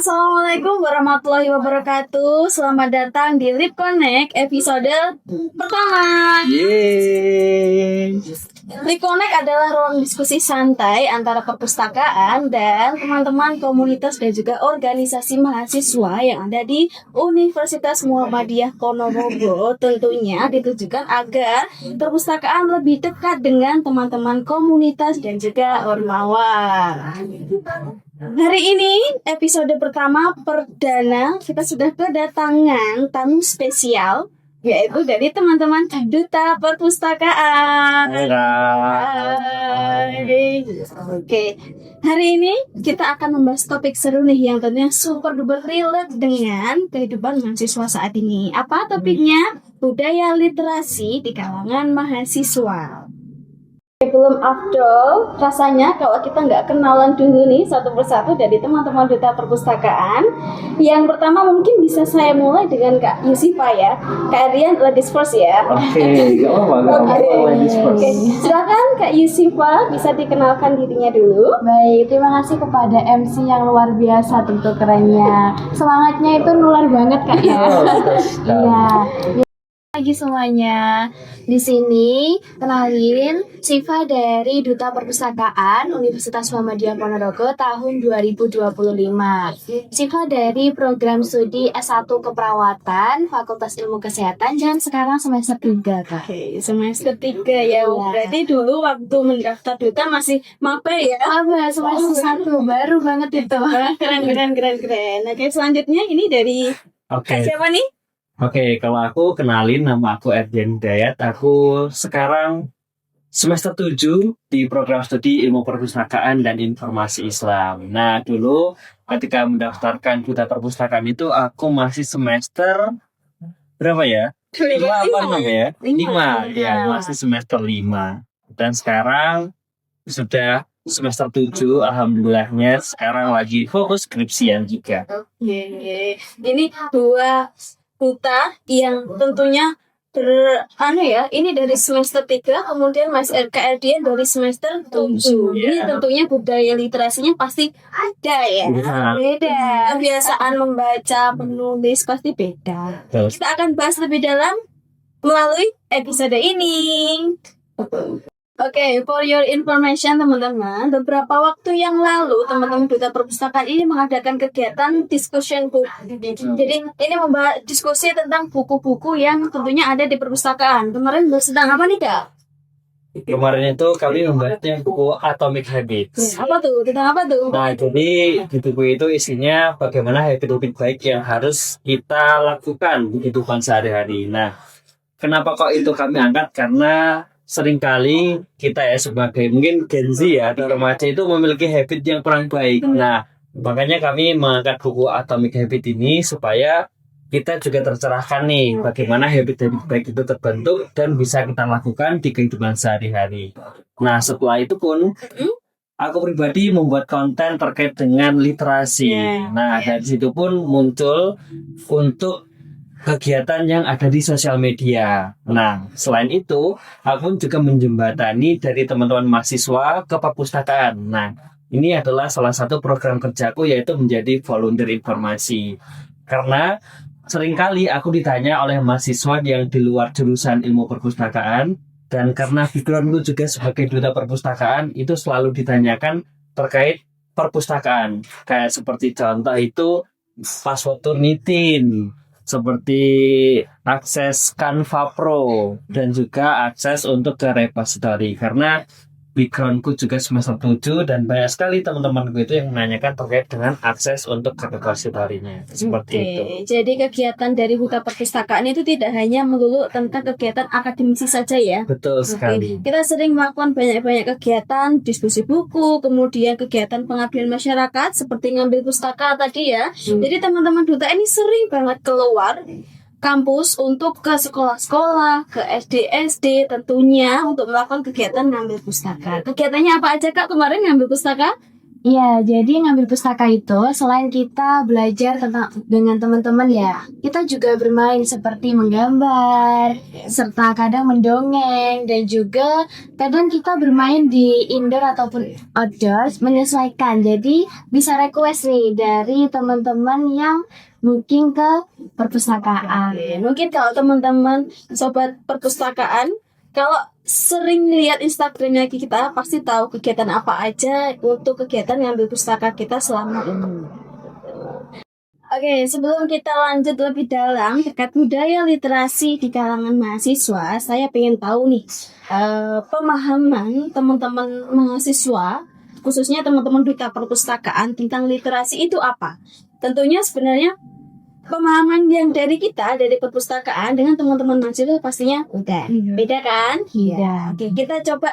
Assalamualaikum warahmatullahi wabarakatuh. Selamat datang di Lip Connect episode pertama. Yeay. Lip Connect adalah ruang diskusi santai antara perpustakaan dan teman-teman komunitas dan juga organisasi mahasiswa yang ada di Universitas Muhammadiyah Ponorogo. Tentunya ditujukan agar perpustakaan lebih dekat dengan teman-teman komunitas dan juga ormawa. Hari ini episode pertama perdana kita sudah kedatangan tamu spesial, yaitu dari teman-teman Duta Perpustakaan. Hai. Oke, hari ini kita akan membahas topik seru nih yang tentunya super duper relate dengan kehidupan mahasiswa saat ini. Apa topiknya? Budaya literasi di kalangan mahasiswa. Belum afdol, rasanya kalau kita nggak kenalan dulu nih satu persatu dari teman-teman Duta Perpustakaan. Yang pertama mungkin bisa saya mulai dengan Kak Yusifa ya. Kak Rian ladies first ya. Oke, gak apa-apa ladies first. Oke, silakan Kak Yusifa bisa dikenalkan dirinya dulu. Baik, terima kasih kepada MC yang luar biasa tentu kerennya. Semangatnya itu nular banget Kak ya. Iya. Lagi semuanya. Di sini kenalin Siva dari Duta Perpustakaan Universitas Muhammadiyah Ponorogo tahun 2025. Siva dari program studi S1 Keperawatan Fakultas Ilmu Kesehatan dan sekarang semester 3, Kak. Oke, semester 3 ya. Berarti dulu waktu mendaftar Duta masih mape ya. Apa semester 1 baru banget itu. Keren. Oke, selanjutnya ini dari Kak siapa nih? Oke, kalau aku kenalin, nama aku Erdian Hidayat. Aku sekarang semester 7 di program studi Ilmu Perpustakaan dan Informasi Islam. Nah, dulu ketika mendaftarkan Duta Perpustakaan itu aku masih semester berapa ya? 5 apa 6 ya? 5. Ya, masih semester 5. Dan sekarang sudah semester 7, alhamdulillahnya sekarang lagi fokus skripsian juga. Oke. Ini dua duta yang tentunya ini dari semester 3, kemudian Mas RK Erdian dari semester 7. Ini tentunya budaya literasinya pasti ada ya. Beda. Kebiasaan membaca, menulis pasti beda. Kita akan bahas lebih dalam melalui episode ini. Oke, for your information teman-teman, beberapa waktu yang lalu teman-teman Duta Perpustakaan ini mengadakan kegiatan discussion book. Jadi ini membahas diskusi tentang buku-buku yang tentunya ada di perpustakaan. Kemarin sedang apa nih Kak? Kemarin itu kami membahasnya buku Atomic Habits. Apa tuh? Tentang apa tuh? Nah, jadi di buku itu isinya bagaimana habit-habit baik yang harus kita lakukan di kehidupan sehari-hari. Nah, kenapa kok itu kami angkat? Karena seringkali kita ya sebagai mungkin Gen Z ya atau remaja itu memiliki habit yang kurang baik. Nah, makanya kami mengangkat buku Atomic Habit ini supaya kita juga tercerahkan nih bagaimana habit-habit baik itu terbentuk dan bisa kita lakukan di kehidupan sehari-hari. Nah, setelah itu pun aku pribadi membuat konten terkait dengan literasi. Nah, dari situ pun muncul untuk kegiatan yang ada di sosial media. Nah, selain itu, aku juga menjembatani dari teman-teman mahasiswa ke perpustakaan. Nah, ini adalah salah satu program kerjaku yaitu menjadi volunteer informasi. Karena seringkali aku ditanya oleh mahasiswa yang di luar jurusan ilmu perpustakaan, dan karena backgroundku juga sebagai duta perpustakaan, itu selalu ditanyakan terkait perpustakaan. Kayak seperti contoh itu password Turnitin, seperti akses Canva Pro dan juga akses untuk ke repository. Karena backgroundku juga semester 7 dan banyak sekali teman-temanku itu yang menanyakan terkait dengan akses untuk ke repository-nya. Seperti itu. Jadi kegiatan dari Duta Perpustakaan itu tidak hanya melulu tentang kegiatan akademisi saja ya. Betul sekali. Kita sering melakukan banyak-banyak kegiatan, diskusi buku, kemudian kegiatan pengabdian masyarakat seperti ngambil pustaka tadi ya. Jadi teman-teman Duta ini sering banget keluar kampus untuk ke sekolah-sekolah, ke SD-SD tentunya untuk melakukan kegiatan ngambil pustaka. Kegiatannya apa aja Kak kemarin ngambil pustaka? Iya, jadi ngambil pustaka itu selain kita belajar tentang dengan teman-teman ya, kita juga bermain seperti menggambar, serta kadang mendongeng dan juga kadang kita bermain di indoor ataupun outdoors menyesuaikan. Jadi bisa request nih dari teman-teman yang mungkin ke perpustakaan. Mungkin kalau teman-teman sobat perpustakaan, kalau sering lihat Instagramnya kita pasti tahu kegiatan apa aja untuk kegiatan ngambil pustaka kita selama ini. Oke, sebelum kita lanjut lebih dalam terkait budaya literasi di kalangan mahasiswa, saya pengen tahu nih pemahaman teman-teman mahasiswa, khususnya teman-teman duta perpustakaan tentang literasi itu apa? Tentunya sebenarnya pemahaman yang dari kita dari perpustakaan dengan teman-teman mahasiswa pastinya beda kan? Iya. Oke, kita coba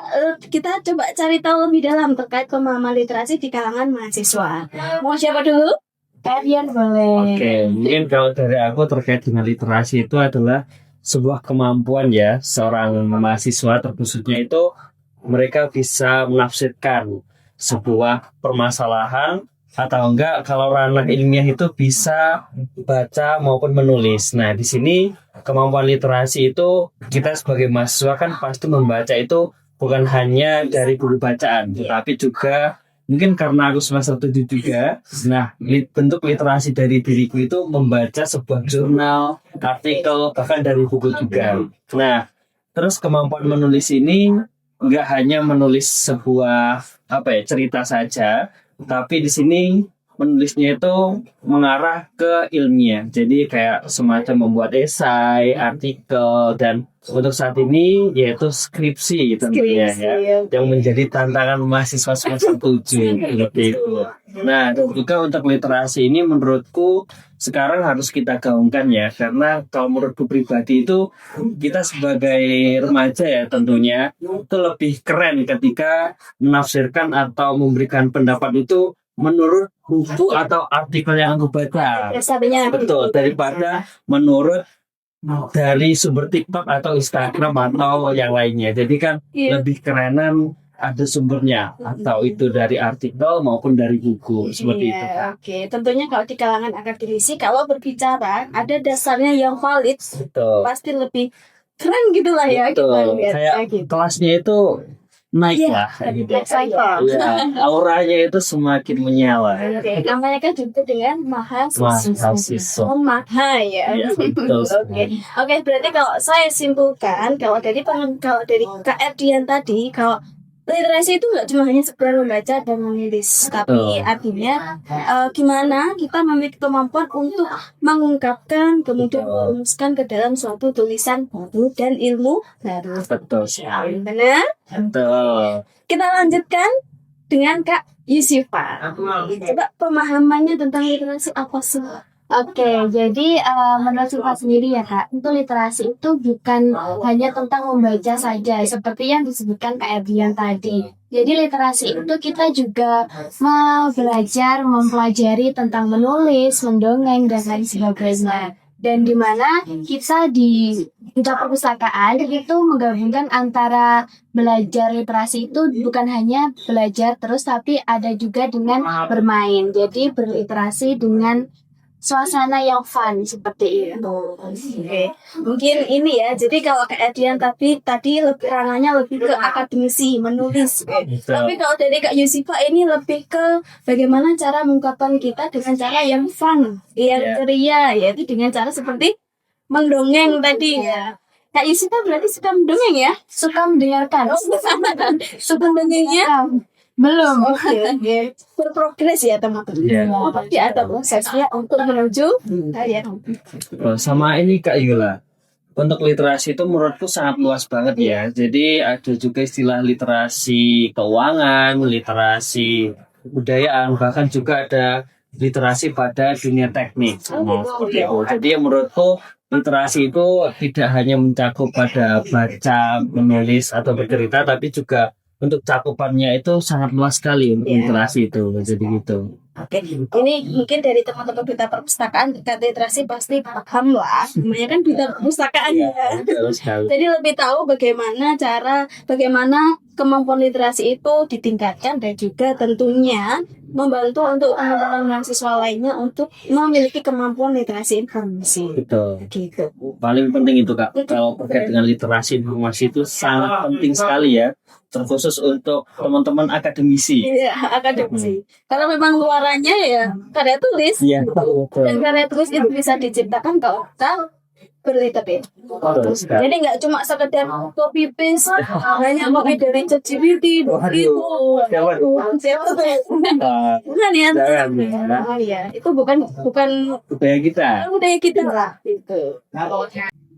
cari tahu lebih dalam terkait pemahaman literasi di kalangan mahasiswa. Mau siapa dulu? Kalian boleh. Oke, mungkin kalau dari aku terkait dengan literasi itu adalah sebuah kemampuan ya seorang mahasiswa terkhususnya itu mereka bisa menafsirkan sebuah permasalahan atau enggak kalau ranah ilmiah itu bisa baca maupun menulis. Nah, di sini kemampuan literasi itu kita sebagai mahasiswa kan pasti membaca itu bukan hanya dari buku bacaan, tetapi juga mungkin karena aku semester 7 juga. Nah, bentuk literasi dari diriku itu membaca sebuah jurnal, artikel, bahkan dari buku juga. Nah, terus kemampuan menulis ini enggak hanya menulis sebuah cerita saja, tapi di sini menulisnya itu mengarah ke ilmiah. Jadi kayak semacam membuat esai, artikel, dan untuk saat ini yaitu skripsi tentunya ya, yang menjadi tantangan mahasiswa semester 7 seperti itu. Nah, dan juga untuk literasi ini menurutku sekarang harus kita gaungkan ya, karena kalau menurutku pribadi itu kita sebagai remaja ya tentunya itu lebih keren ketika menafsirkan atau memberikan pendapat itu menurut buku atau artikel yang aku baca. Betul, daripada menurut dari sumber TikTok atau Instagram atau yang lainnya. Jadi kan lebih kerenan ada sumbernya, atau itu dari artikel maupun dari buku seperti itu. Oke, tentunya kalau di kalangan akademisi kalau berbicara ada dasarnya yang valid, Betul. pasti lebih keren gitu lah ya. Betul. Kayak kelasnya itu naik lah. Auranya itu semakin menyala. Oke, namanya kan juga dengan mahasiswa. Maha ya. Betul. Oke, berarti kalau saya simpulkan kalau dari KR Dian tadi, kalau literasi itu nggak cuma hanya sekedar membaca dan menulis, tapi artinya gimana kita memiliki kemampuan untuk mengungkapkan kemudian merumuskan ke dalam suatu tulisan baru dan ilmu baru. Betul sekali. Benar? Betul. Kita lanjutkan dengan Kak Yusifa. Coba pemahamannya tentang literasi apa sih? Oke, jadi menurut Siva sendiri ya Kak, itu literasi itu bukan hanya tentang membaca saja, seperti yang disebutkan Kak Erdian tadi. Jadi literasi itu kita juga mau belajar, mempelajari tentang menulis, mendongeng, dan lain sebagainya. Dan di mana kita di duta perpustakaan itu menggabungkan antara belajar literasi itu bukan hanya belajar terus, tapi ada juga dengan bermain. Jadi berliterasi dengan suasana yang fun seperti itu. Oke. Mungkin ini ya. Jadi kalau Kak Edian tadi lebih ranahnya lebih ke akademisi, menulis. Tapi kalau dari Kak Yusifa ini lebih ke bagaimana cara mengungkapkan kita dengan cara yang fun, yang ceria, yaitu dengan cara seperti mendongeng tadi ya. Kak Yusifa berarti suka mendongeng ya? Suka mendengarkan. Suka mendongengnya? Belum. Oke. Berprogres ya teman-teman. Tapi ada prosesnya untuk menuju kalian. Sama ini Kak Yula. Untuk literasi itu menurutku sangat luas banget ya. Jadi ada juga istilah literasi keuangan, literasi kebudayaan, bahkan juga ada literasi pada dunia teknik. Jadi menurutku literasi itu tidak hanya mencakup pada baca, menulis atau bercerita, tapi juga untuk cakupannya itu sangat luas sekali untuk literasi itu. Jadi gitu. Oke, ini mungkin dari teman-teman duta perpustakaan dekat literasi pasti paham lah. Namanya kan duta perpustakaan ya. Jadi lebih tahu bagaimana kemampuan literasi itu ditingkatkan dan juga tentunya membantu untuk teman-teman mahasiswa lainnya untuk memiliki kemampuan literasi informasi. Betul. Gitu. Paling penting itu Kak, kalau terkait dengan literasi informasi itu sangat penting sekali ya, terkhusus untuk teman-teman akademisi. Iya, akademisi. Karena memang luarannya ya karya tulis. Iya, betul. Dan karya tulis itu bisa diciptakan kalau kita berliterasi. Betul sekali. Jadi nggak cuma sekedar copy paste, hanya copy dari ChatGPT, gitu. Jangan. Siapa tuh? Ah, Bukan ya? Jangan. Oh iya, itu bukan budaya kita. budaya kita lah. Gitu.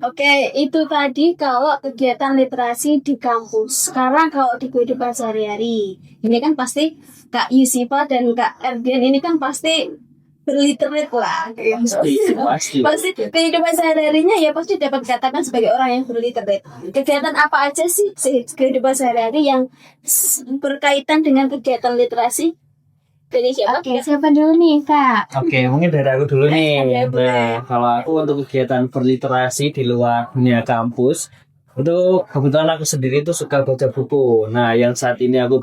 Oke, itu tadi kalau kegiatan literasi di kampus. Sekarang kalau di kehidupan sehari-hari, ini kan pasti Kak Yusifa dan Kak Erdian ini kan pasti berliterat lah. Pasti. Pasti kehidupan sehari-harinya ya pasti dapat dikatakan sebagai orang yang berliterat. Kegiatan apa aja sih kehidupan sehari-hari yang berkaitan dengan kegiatan literasi? Dari siapa? Oke, siapa dulu nih Kak? Oke, mungkin dari aku dulu nih. Oke, boleh. Nah, kalau aku untuk kegiatan berliterasi di luar dunia kampus, itu kebetulan aku sendiri itu suka baca buku. Nah, yang saat ini aku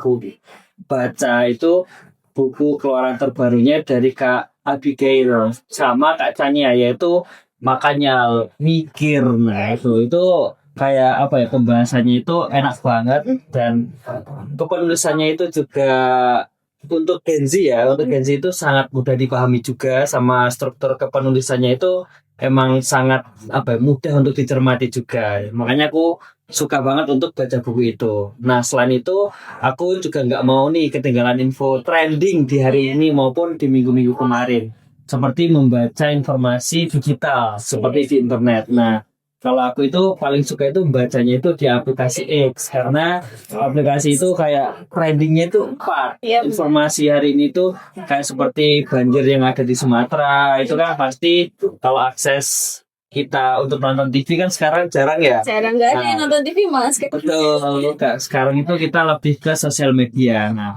baca itu buku keluaran terbarunya dari Kak Abigail sama Kak Chania, yaitu Makanya Mikir. Nah, itu kayak apa ya, pembahasannya itu enak banget dan kepenulisannya itu juga untuk Gen Z ya, untuk Gen Z itu sangat mudah dipahami juga, sama struktur kepenulisannya itu emang sangat apa ya, mudah untuk dicermati juga. Makanya aku suka banget untuk baca buku itu. Nah, selain itu aku juga nggak mau nih ketinggalan info trending di hari ini maupun di minggu-minggu kemarin, seperti membaca informasi digital seperti di internet. Nah, kalau aku itu paling suka itu membacanya itu di aplikasi X, karena aplikasi itu kayak trendingnya itu cepat. Iya. Informasi hari ini tuh kayak seperti banjir yang ada di Sumatera, itu kan pasti kalau akses kita untuk nonton TV kan sekarang jarang ya. Jarang nggak ada yang Nah. nonton TV mas. Betul, Kak. Sekarang itu kita lebih ke sosial media. Nah,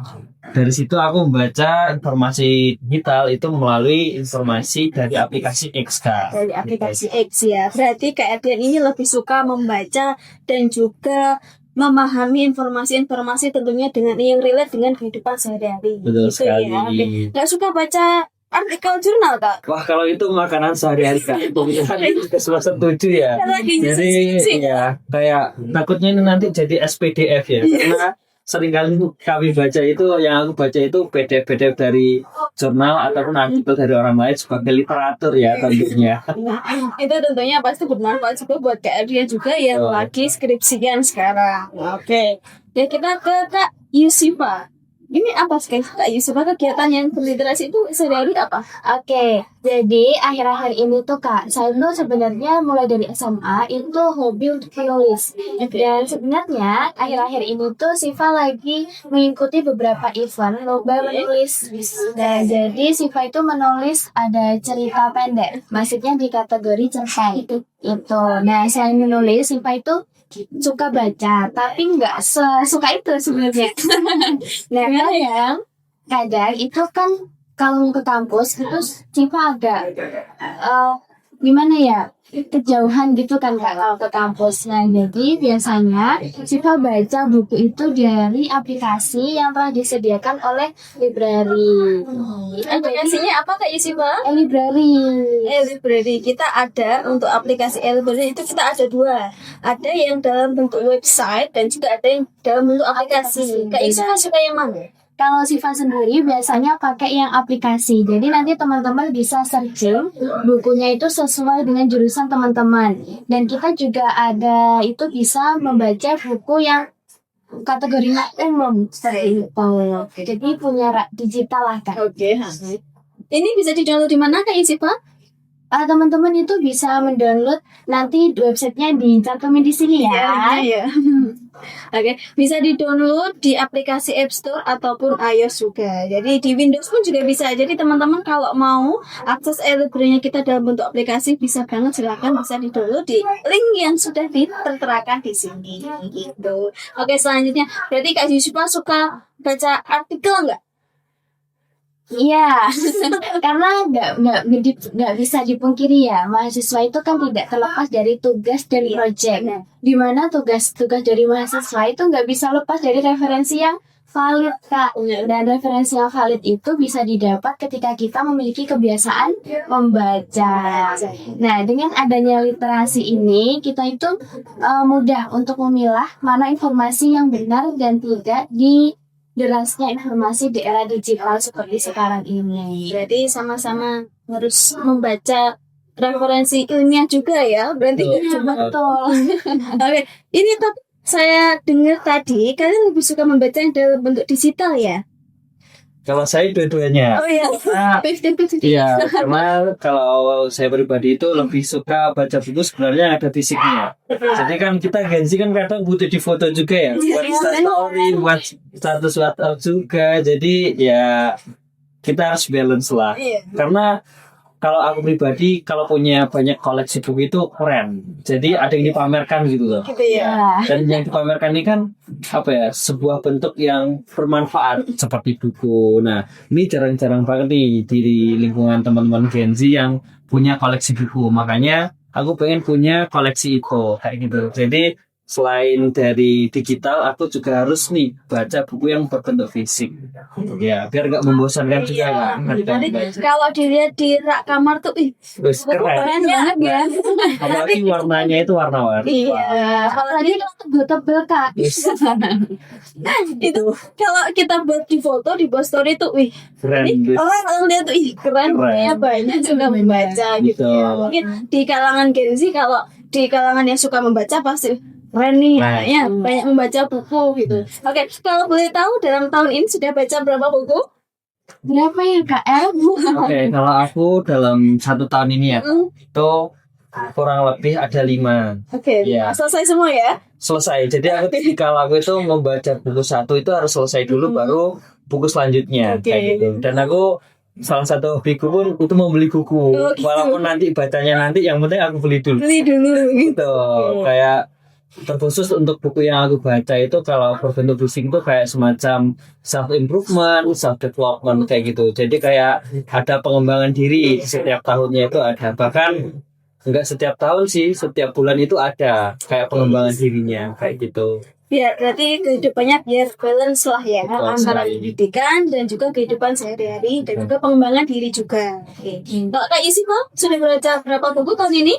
dari situ aku membaca informasi digital itu melalui informasi dari aplikasi X, Kak. Dari aplikasi X ya. Berarti Kak Erdian ini lebih suka membaca dan juga memahami informasi-informasi tentunya dengan yang relate dengan kehidupan sehari-hari. Betul Gitu ya. sekali. Oke. Nggak suka baca artikel jurnal Kak? Wah, kalau itu makanan sehari-hari, Kak. Kebetulan itu juga semua setuju ya. Lagi Jadi ya kayak takutnya ini nanti jadi SPDF ya, karena seringkali kami baca itu, yang aku baca itu PDF-PDF dari jurnal ataupun artikel dari orang lain sebagai literatur ya tentunya. Nah, itu tentunya pasti bermanfaat juga buat Kak Erdian juga yang Oh. lagi skripsian sekarang. Oke. Ya kita ke Kak Yusifa. Ini apa sih Kak Yusifa, kegiatan yang berliterasi itu sehari-hari apa? Oke, jadi akhir-akhir ini tuh Kak, saya tuh sebenarnya mulai dari SMA itu hobi untuk menulis. Dan sebenarnya akhir-akhir ini tuh Siva lagi mengikuti beberapa event lomba menulis. Nah, jadi Siva itu menulis ada cerita pendek, maksudnya di kategori cerpen itu. Nah, selain menulis, Siva itu suka baca, tapi nggak sesuka itu sebenarnya. Nah, kadang itu kan kalau ke kampus itu Siva agak gimana ya, kejauhan gitu kan Kak kalau ke kampus. Nah, jadi biasanya Siva baca buku itu dari aplikasi yang telah disediakan oleh library. Aplikasinya apa Kak Yusifa? Library. E-library kita ada untuk aplikasi e-library itu kita ada dua, ada yang dalam bentuk website dan juga ada yang dalam bentuk aplikasi. Kak Yusifa suka yang mana? Kalau Siva sendiri biasanya pakai yang aplikasi. Jadi nanti teman-teman bisa searching bukunya itu sesuai dengan jurusan teman-teman. Dan kita juga ada itu bisa membaca buku yang kategorinya umum seperti itu. Jadi punya digital lah Kak. Oke. Ini bisa di-download di mana Kak Yusifa? Teman-teman itu bisa mendownload, nanti websitenya dicantumin di sini ya. Ya. Oke, bisa di-download di aplikasi App Store ataupun iOS juga. Jadi di Windows pun juga bisa. Jadi teman-teman kalau mau akses e-library-nya kita dalam bentuk aplikasi bisa banget, silakan bisa di-download di link yang sudah terterakan di sini. Gitu. Oke, selanjutnya berarti Kak Yusifa suka baca artikel nggak? Iya, karena nggak bisa dipungkiri ya, mahasiswa itu kan tidak terlepas dari tugas dan proyek. Di mana tugas dari mahasiswa itu nggak bisa lepas dari referensi yang valid Kak. Dan referensi yang valid itu bisa didapat ketika kita memiliki kebiasaan membaca. Nah, dengan adanya literasi ini kita itu mudah untuk memilah mana informasi yang benar dan tidak di derasnya informasi di era digital seperti sekarang ini. Berarti sama-sama harus membaca referensi ilmiah juga ya. Berarti Betul. Oke, ini tapi saya dengar tadi kalian lebih suka membaca yang dalam bentuk digital ya? Kalau saya dua-duanya. Oh iya. Nah, 50-50. iya, karena kalau saya pribadi itu lebih suka baca buku sebenarnya yang ada fisiknya. Jadi kan kita Gen Z kan kadang butuh di foto juga ya, buat story, buat status WhatsApp juga. Jadi ya kita harus balance lah. Iya. Karena kalau aku pribadi kalau punya banyak koleksi buku itu keren. Jadi ada yang dipamerkan gitu loh. Gitu ya. Ya. Dan yang dipamerkan ini kan apa ya, sebuah bentuk yang bermanfaat seperti buku. Nah, ini jarang-jarang banget nih di lingkungan teman-teman Gen Z yang punya koleksi buku. Makanya aku pengen punya koleksi itu kayak gitu. Jadi selain dari digital, aku juga harus nih baca buku yang berbentuk fisik. Ya, biar nggak membosankan juga kan. Nanti kalau dilihat di rak kamar tuh, Terus keren. keren banget ya. Apalagi warnanya itu warna-warni. Iya. Kalau Tadi itu tebel-tebel Kak. itu kalau kita buat di foto di post story tuh, wih, Keren. ini orang lihat tuh, ih keren, ya banyak juga membaca gitu ya. Mungkin di kalangan Gen Z, kalau di kalangan yang suka membaca pasti keren nih, Nah. ya banyak membaca buku gitu. Oke, kalau boleh tahu dalam tahun ini sudah baca berapa buku? Berapa ya Kak? Oke, kalau aku dalam 1 tahun ini ya, itu kurang lebih ada 5. Oke, Iya. selesai semua ya? Selesai. Jadi kalau aku itu membaca buku 1 itu harus selesai dulu baru buku selanjutnya Oke. kayak gitu. Dan aku salah satu hobiku pun itu membeli buku. Oh, gitu. Walaupun nanti bacanya nanti, yang penting aku beli dulu. Beli dulu gitu. Gitu. Kayak terkhusus untuk buku yang aku baca itu kalau berbentuk fisik itu kayak semacam self improvement, self development kayak gitu. Jadi kayak ada pengembangan diri setiap tahunnya itu ada. Bahkan enggak setiap tahun sih, setiap bulan itu ada kayak pengembangan dirinya kayak gitu. Biar berarti kehidupannya biar balance lah ya, Betul antara sekali. pendidikan dan juga kehidupan sehari-hari dan juga pengembangan diri juga. Oke. Kalau Kak Isi kok sudah baca berapa buku tahun ini?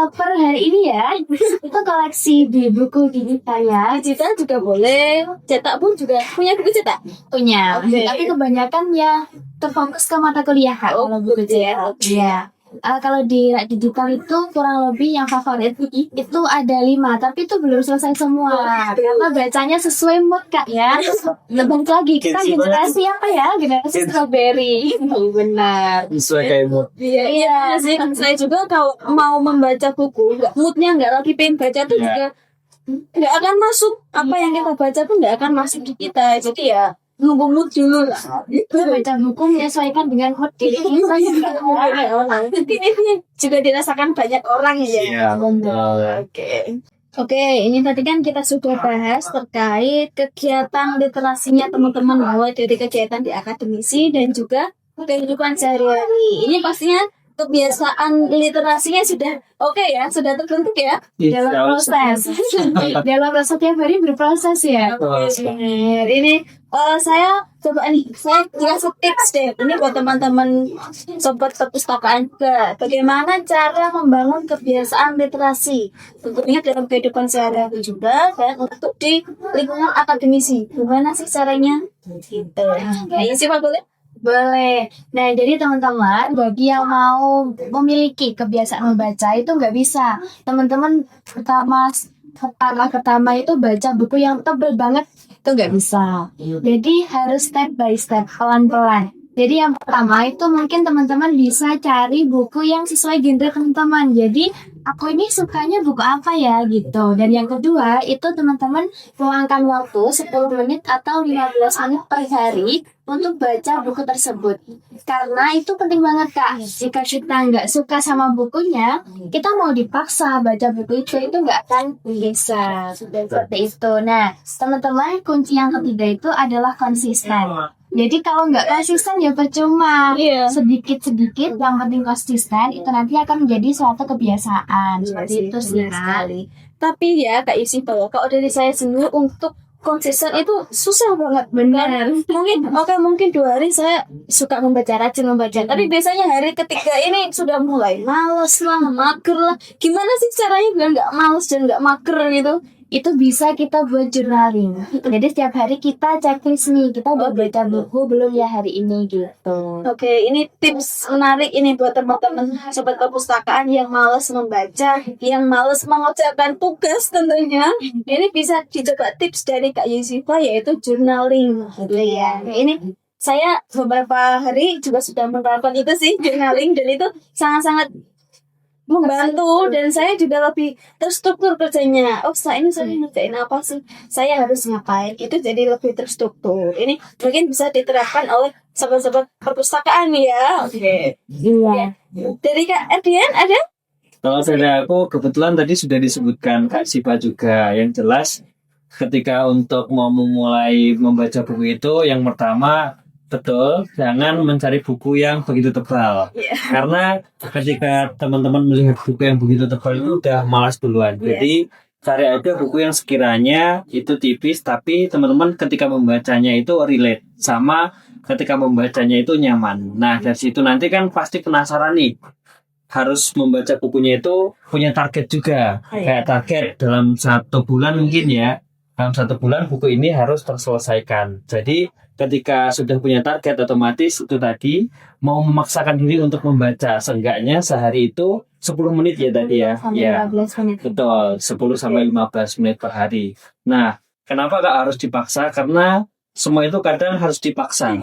Per hari ini ya, itu koleksi di buku digital ya. Digital juga boleh, cetak pun juga punya buku cetak. Punya. Oke. Tapi kebanyakan ya terfokus ke mata kuliah Kak. Oh, Kalau buku gitu ya. cetak. Iya. Kalau di rak digital itu kurang lebih yang favorit itu ada 5, tapi itu belum selesai semua karena bacanya sesuai mood Kak ya. Lebih lagi kita Kids generasi apa ya, generasi Kids. strawberry. Benar. Sesuai kayak mood. Iya sih. Saya juga kalau mau membaca buku, moodnya nggak lagi pengen baca tuh Iya. juga nggak akan masuk. Apa yang kita baca tuh nggak akan masuk di kita. Jadi ya nunggu mood dulu lah. Kita baca buku menyesuaikan dengan mood diri kita. Ini juga dirasakan banyak orang ya. Iya, betul. Oke, ini tadi kan kita sudah bahas terkait kegiatan literasinya teman-teman, mulai dari kegiatan di akademisi dan juga kehidupan sehari-hari. Ini pastinya kebiasaan literasinya sudah oke ya, sudah terbentuk ya. Dalam proses. Dalam proses tiap hari berproses ya. Bener. Ini saya coba nih, saya dikasih tips deh. Ini buat teman-teman sobat perpustakaan juga. Bagaimana cara membangun kebiasaan literasi? Tentunya dalam kehidupan sehari-hari juga dan untuk di lingkungan akademisi. Gimana sih caranya? Gitu. Kayaknya sih Pak boleh? Boleh. Nah, jadi teman-teman, bagi yang mau memiliki kebiasaan membaca itu nggak bisa. Teman-teman pertama itu baca buku yang tebel banget itu nggak bisa. Jadi harus step by step, pelan-pelan. Jadi yang pertama itu mungkin teman-teman bisa cari buku yang sesuai genre teman-teman. Jadi aku ini sukanya buku apa ya gitu. Dan yang kedua itu teman-teman luangkan waktu 10 menit atau 15 menit per hari untuk baca buku tersebut. Karena itu penting banget Kak. Jika kita nggak suka sama bukunya, kita mau dipaksa baca buku itu nggak akan bisa. Seperti itu. Nah, teman-teman kunci yang ketiga itu adalah konsisten. Jadi kalau nggak konsisten ya percuma. Iya. Sedikit-sedikit yang penting konsisten itu nanti akan menjadi suatu kebiasaan. Seperti itu sih Benar Kak. sekali. Tapi ya Kak Isi bahwa kalau dari saya sendiri untuk konsisten itu susah banget. Benar. Mungkin 2 hari saya suka rajin membaca, tapi biasanya hari ketiga ini sudah mulai males lah, mager lah. Gimana sih caranya biar nggak males dan nggak mager gitu? Itu bisa kita buat journaling. Jadi setiap hari kita checklist nih, kita udah baca buku belum ya hari ini gitu. Oke, ini tips menarik ini buat teman-teman sobat perpustakaan yang malas membaca, yang malas mengerjakan tugas tentunya. Ini bisa dicoba tips dari Kak Yusifa, yaitu journaling. Gitu ya. Ini saya beberapa hari juga sudah menerapkan itu sih, journaling, dan itu sangat-sangat membantu, dan saya juga lebih terstruktur kerjanya. Setelah ini saya ngerjain apa sih, saya harus ngapain, itu jadi lebih terstruktur. Ini mungkin bisa diterapkan oleh sobat-sobat perpustakaan ya. Oke. Iya. Dari Kak Erdian ada? Kalau dari aku kebetulan tadi sudah disebutkan Kak Siva juga. Yang jelas ketika untuk mau memulai membaca buku itu, yang pertama betul, jangan mencari buku yang begitu tebal. Karena ketika teman-teman melihat buku yang begitu tebal itu udah malas duluan. Jadi cari aja buku yang sekiranya itu tipis, tapi teman-teman ketika membacanya itu relate sama ketika membacanya itu nyaman. Nah, dari situ nanti kan pasti penasaran nih. Harus membaca bukunya itu punya target juga. Kayak target dalam 1 bulan mungkin ya. Dalam 1 bulan buku ini harus terselesaikan. Jadi ketika sudah punya target, otomatis itu tadi mau memaksakan diri untuk membaca seenggaknya sehari itu 10 menit ya tadi ya. Sampai 15 menit. Betul, 10 sampai 15 menit per hari. Nah, kenapa Kak harus dipaksa? Karena semua itu kadang harus dipaksa.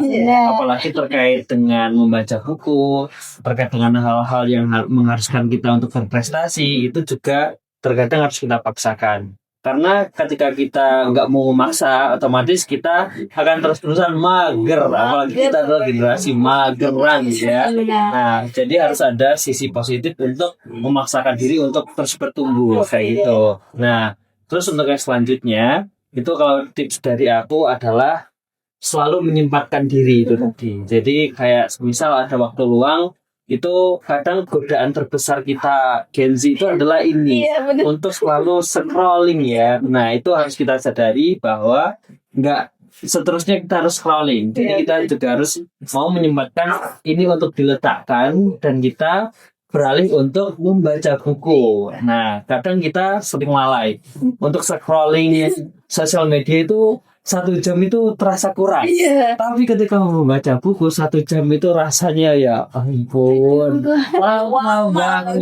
Apalagi terkait dengan membaca buku, terkait dengan hal-hal yang mengharuskan kita untuk berprestasi, itu juga terkadang harus kita paksakan. Karena ketika kita nggak mau memaksa, otomatis kita akan terus-terusan mager. Apalagi kita adalah generasi mageran ya. Nah, jadi harus ada sisi positif untuk memaksakan diri untuk terus bertumbuh kayak gitu. Nah, terus untuk yang selanjutnya, itu kalau tips dari aku adalah selalu menyempatkan diri itu tadi. Jadi kayak misal ada waktu luang, itu kadang godaan terbesar kita Gen Z itu adalah ini, untuk selalu scrolling ya. Nah, itu harus kita sadari bahwa nggak seterusnya kita harus scrolling. Jadi kita juga harus mau menyempatkan ini untuk diletakkan dan kita beralih untuk membaca buku. Nah, kadang kita sering lalai untuk scrolling sosial media itu 1 jam itu terasa kurang. Tapi ketika membaca buku 1 jam itu rasanya ya ampun, lama banget.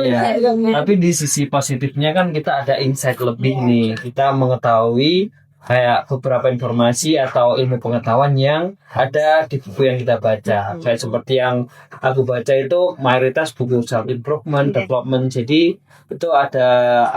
Ya. Tapi di sisi positifnya kan kita ada insight lebih nih. Kita mengetahui kayak beberapa informasi atau ilmu pengetahuan yang ada di buku yang kita baca. Kayak seperti yang aku baca itu mayoritas buku self improvement, development. Jadi itu ada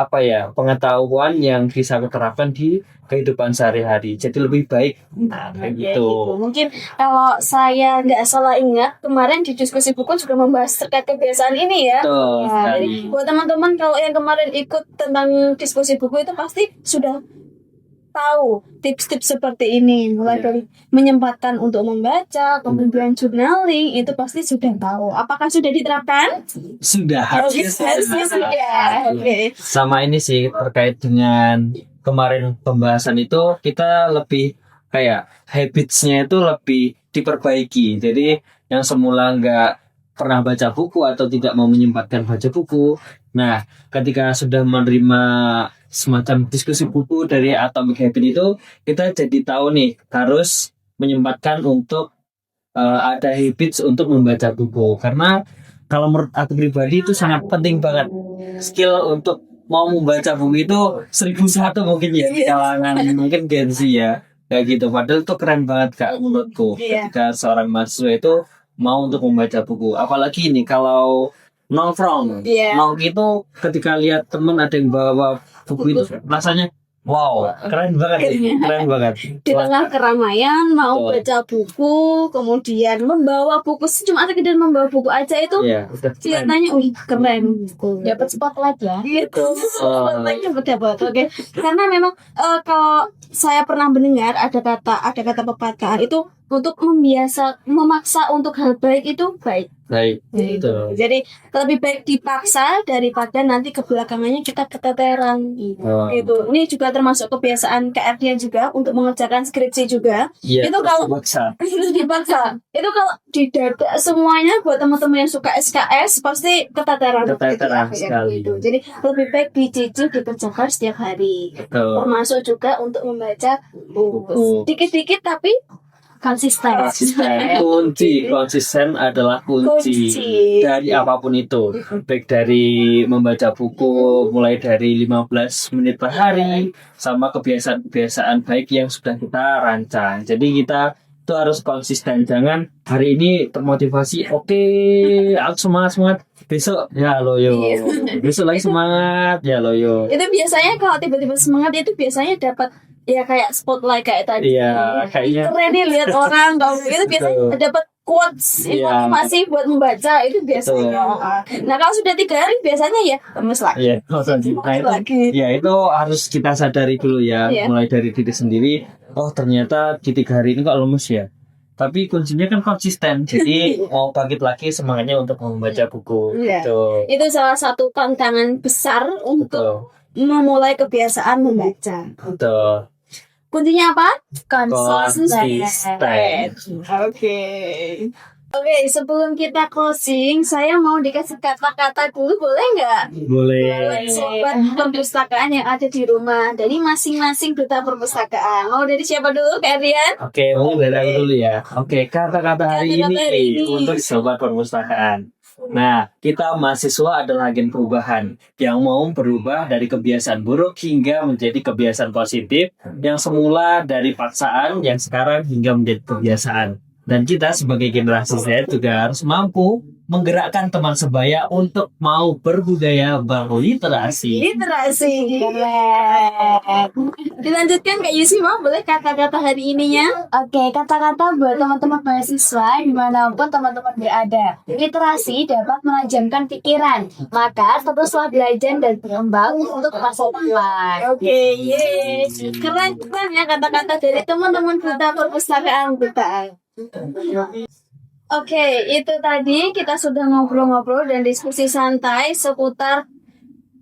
pengetahuan yang bisa diterapkan di kehidupan sehari-hari. Jadi lebih baik. Nah, kayak gitu. Mungkin kalau saya nggak salah ingat, kemarin di diskusi buku juga membahas terkait kebiasaan ini ya. Betul sekali. Jadi buat teman-teman kalau yang kemarin ikut tentang diskusi buku itu pasti sudah tahu tips-tips seperti ini, mulai dari menyempatkan untuk membaca, kemudian journaling, itu pasti sudah tahu. Apakah sudah diterapkan? Sudah, harusnya sudah. Oke. Sama ini sih terkait dengan kemarin pembahasan itu, kita lebih kayak habits-nya itu lebih diperbaiki. Jadi yang semula nggak pernah baca buku atau tidak mau menyempatkan baca buku, nah ketika sudah menerima semacam diskusi buku dari Atomic Habit itu, kita jadi tahu nih harus menyempatkan untuk ada habits untuk membaca buku. Karena kalau menurut aku pribadi itu sangat penting banget skill untuk mau membaca buku itu 1001 mungkin ya di kalangan mungkin Gen Z ya kayak gitu. Padahal itu keren banget Kak menurutku ketika seorang mahasiswa itu mau untuk membaca buku. Apalagi ini kalau nongkrong itu ketika lihat temen ada yang bawa buku itu rasanya wow, keren banget. Di tengah keramaian mau baca buku, kemudian membawa buku, cuma sekedar membawa buku aja itu kelihatannya keren. Dapat spotlight ya. Gitu. Spotlightnya dapat. Oke. Karena memang kalau saya pernah mendengar ada kata pepatah itu untuk memaksa untuk hal baik itu baik. Baik. Gitu. Betul. Jadi lebih baik dipaksa daripada nanti kebelakangannya kita keteteran Oh. gitu. Ini juga termasuk kebiasaan KRD juga untuk mengerjakan skripsi juga. Iya, Itu kalau terpaksa. itu dipaksa. Itu kalau didadak semuanya buat teman-teman yang suka SKS pasti keteteran. Keteteran Gitu. sekali. Gitu. Jadi lebih baik dicicil dikerjakan setiap hari. Betul. Termasuk juga untuk membaca buku. Buku. Dikit-dikit tapi konsisten. Konsisten adalah kunci Kunci. dari apapun itu, baik dari membaca buku mulai dari 15 menit per hari sama kebiasaan-kebiasaan baik yang sudah kita rancang. Jadi kita itu harus konsisten, jangan hari ini termotivasi, oke, aku semangat besok ya loyo, besok lagi semangat ya loyo. Itu biasanya kalau tiba-tiba semangat itu biasanya dapat ya kayak spotlight kayak tadi. Iya, kayaknya Keren nih lihat orang kalau itu biasanya Betul. dapat quotes Iya. motivasi buat membaca itu biasanya. Nah kalau sudah 3 hari biasanya ya lemes lagi. Iya, nah itu, ya itu harus kita sadari dulu ya, Iya. mulai dari diri sendiri. Oh ternyata di 3 hari ini kok lemes ya. Tapi kuncinya kan konsisten. Jadi mau bangkit lagi semangatnya untuk membaca buku. Iya. Tuh. Itu salah satu tantangan besar untuk Betul. memulai kebiasaan membaca. Betul. Kuncinya apa? Konsisten. Oke, sebelum kita closing, saya mau dikasih kata-kata dulu, boleh nggak? Boleh. Sobat perpustakaan yang ada di rumah, dari masing-masing duta perpustakaan. Mau dari siapa dulu, Kak Rian? Oke, mungkin dari aku dulu ya. Oke, kata-kata hari Kata-kata hari ini ini. untuk sobat perpustakaan. Nah, kita mahasiswa adalah agen perubahan yang mau berubah dari kebiasaan buruk hingga menjadi kebiasaan positif yang semula dari paksaan yang sekarang hingga menjadi kebiasaan. Dan kita sebagai generasi Z juga harus mampu menggerakkan teman sebaya untuk mau berbudaya berliterasi. Literasi. Keren. Dilanjutkan Kak Yusima, boleh kata-kata hari ininya? Oke, kata-kata buat teman-teman mahasiswa dimanapun teman-teman berada. Literasi dapat menajamkan pikiran, maka teruslah belajar dan berkembang untuk masa depan. Oke, yeay. Keren ya kata-kata dari teman-teman duta perpustakaan duta. Oke, itu tadi kita sudah ngobrol-ngobrol dan diskusi santai seputar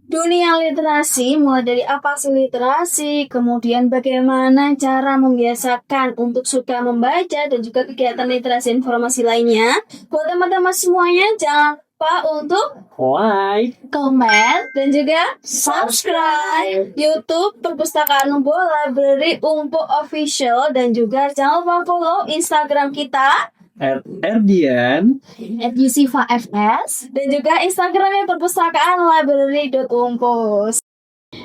dunia literasi, mulai dari apa sih literasi, kemudian bagaimana cara membiasakan untuk suka membaca dan juga kegiatan literasi informasi lainnya. Buat teman-teman semuanya, jangan lupa untuk Like, Komen, dan juga subscribe YouTube Perpustakaan Umpo Library Umpo Official, dan juga jangan lupa follow Instagram kita Erdian, @yusifa_fs. dan juga Instagramnya Perpustakaan Library.umpo.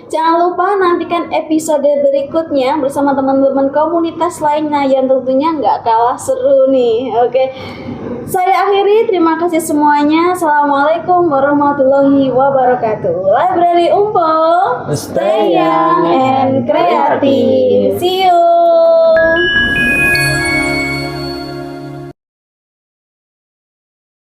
Jangan lupa nantikan episode berikutnya bersama teman-teman komunitas lainnya yang tentunya nggak kalah seru nih. Oke, saya akhiri. Terima kasih semuanya. Assalamualaikum warahmatullahi wabarakatuh. Library Umpo, stay young and creative. See you.